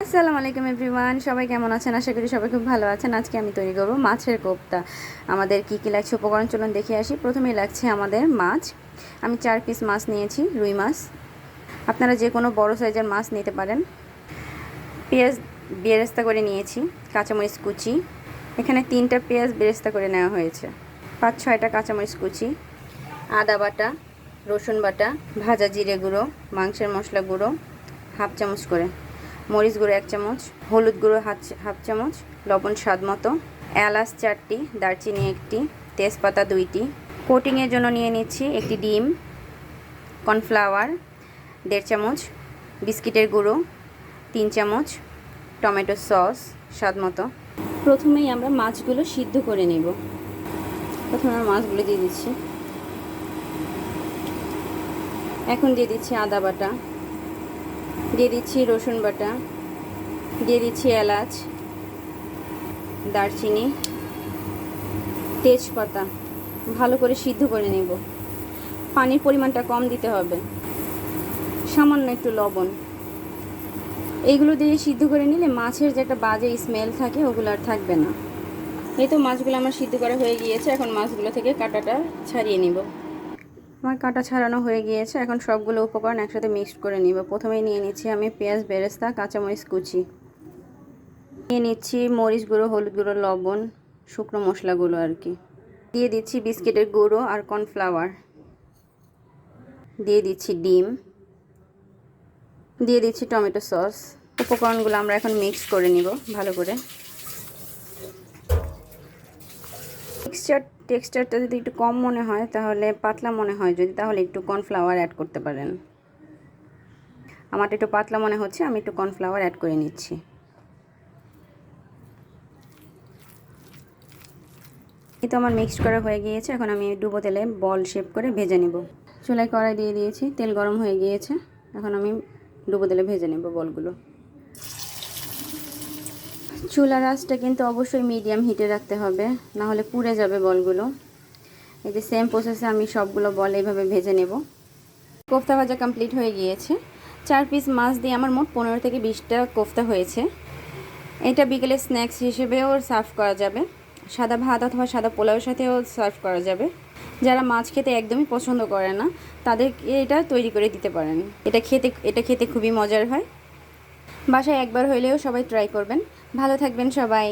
আসসালামু আলাইকুম এভরিওয়ান, সবাই কেমন আছেন? আশা করি সবাই খুব ভালো আছেন। আজকে আমি তৈরি করব মাছের কোপ্তা। আমাদের কি কি লাগছে উপকরণ চলুন দেখে আসি। প্রথমেই লাগছে আমাদের মাছ। আমি 4 পিস মাছ নিয়েছি, রুই মাছ। আপনারা যে কোনো বড় সাইজের মাছ নিতে পারেন। পেঁয়াজ বেরেস্তা করে নিয়েছি, কাঁচামরিচ কুচি। এখানে 3টা পেঁয়াজ বেরেস্তা করে নেওয়া হয়েছে, 5-6টা কাঁচামরিচ কুচি, আদা বাটা, রসুন বাটা, ভাজা জিরে গুঁড়ো, মাংসের মশলা গুঁড়ো হাফ চামচ করে, মরিচ গুঁড়ো 1 চামচ, হলুদ গুঁড়ো হাফ চামচ, লবণ স্বাদ মতো, এলাচ 4টি, দারচিনি 1টি, তেজপাতা 2টি। কোটিংয়ের জন্য নিয়ে নিচ্ছি একটি ডিম, কর্নফ্লাওয়ার 1.5 চামচ, বিস্কিটের গুঁড়ো 3 চামচ, টমেটো সস স্বাদ মতো। প্রথমেই আমরা মাছগুলো সিদ্ধ করে নেব। প্রথমে আমরা মাছগুলো দিয়ে দিচ্ছি। এখন দিয়ে দিচ্ছি আদা বাটা, দিয়ে দিচ্ছি রসুন বাটা, দিয়ে দিচ্ছি এলাচ, দারচিনি, তেজপাতা। ভালো করে সিদ্ধ করে নেব। পানির পরিমাণটা কম দিতে হবে, সামান্য একটু লবণ। এইগুলো দিয়ে সিদ্ধ করে নিলে মাছের যে একটা বাজে স্মেল থাকে ওগুলো আর থাকবে না। এই তো মাছগুলো আমার সিদ্ধ করা হয়ে গিয়েছে। এখন মাছগুলো থেকে কাঁটাটা ছাড়িয়ে নিব। আমার কাঁটা ছাড়ানো হয়ে গিয়েছে। এখন সবগুলো উপকরণ একসাথে মিক্সড করে নিব। প্রথমেই নিয়ে নিচ্ছি আমি পেঁয়াজ বেরেস্তা, কাঁচামরিচ কুচি, নিয়ে নিচ্ছি মরিচ গুঁড়ো, হলুদ গুঁড়ো, লবণ, শুকনো মশলাগুলো আর কি। দিয়ে দিচ্ছি বিস্কিটের গুঁড়ো আর কর্নফ্লাওয়ার, দিয়ে দিচ্ছি ডিম, দিয়ে দিচ্ছি টমেটো সস। উপকরণগুলো আমরা এখন মিক্স করে নিব ভালো করে। টেক্সচারটা যদি একটু কম মনে হয়, তাহলে পাতলা মনে হয় যদি, তাহলে একটু কর্নফ্লাওয়ার অ্যাড করতে পারেন। আমারটা একটু পাতলা মনে হচ্ছে, আমি একটু কর্নফ্লাওয়ার অ্যাড করে নিচ্ছি। এই তো আমার মিক্সড করা হয়ে গিয়েছে। এখন আমি ডুবো তেলে বল শেপ করে ভেজে নেব। চুলায় কড়াই দিয়ে দিয়েছি, তেল গরম হয়ে গিয়েছে। এখন আমি ডুবো তেলে ভেজে নেব বলগুলো। চুলার আঁচটা কিন্তু অবশ্যই মিডিয়াম হিটে রাখতে হবে, না হলে পুড়ে যাবে বলগুলো। এই যে সেম প্রসেসে আমি সবগুলো বল এইভাবে ভেজে নেব। কোফতা ভাজা কমপ্লিট হয়ে গিয়েছে। 4 পিস মাছ দিয়ে আমার মোট 15 থেকে 20টা কোফতা হয়েছে। এটা বিকেলে স্ন্যাক্স হিসেবেও সার্ভ করা যাবে, সাদা ভাত অথবা সাদা পোলাওর সাথেও সার্ভ করা যাবে। যারা মাছ খেতে একদমই পছন্দ করে না, তাদেরকে এটা তৈরি করে দিতে পারেন। এটা খেতে খুবই মজার হয়। বাসায় একবার হইলেও সবাই ট্রাই করবেন। ভালো থাকবেন সবাই।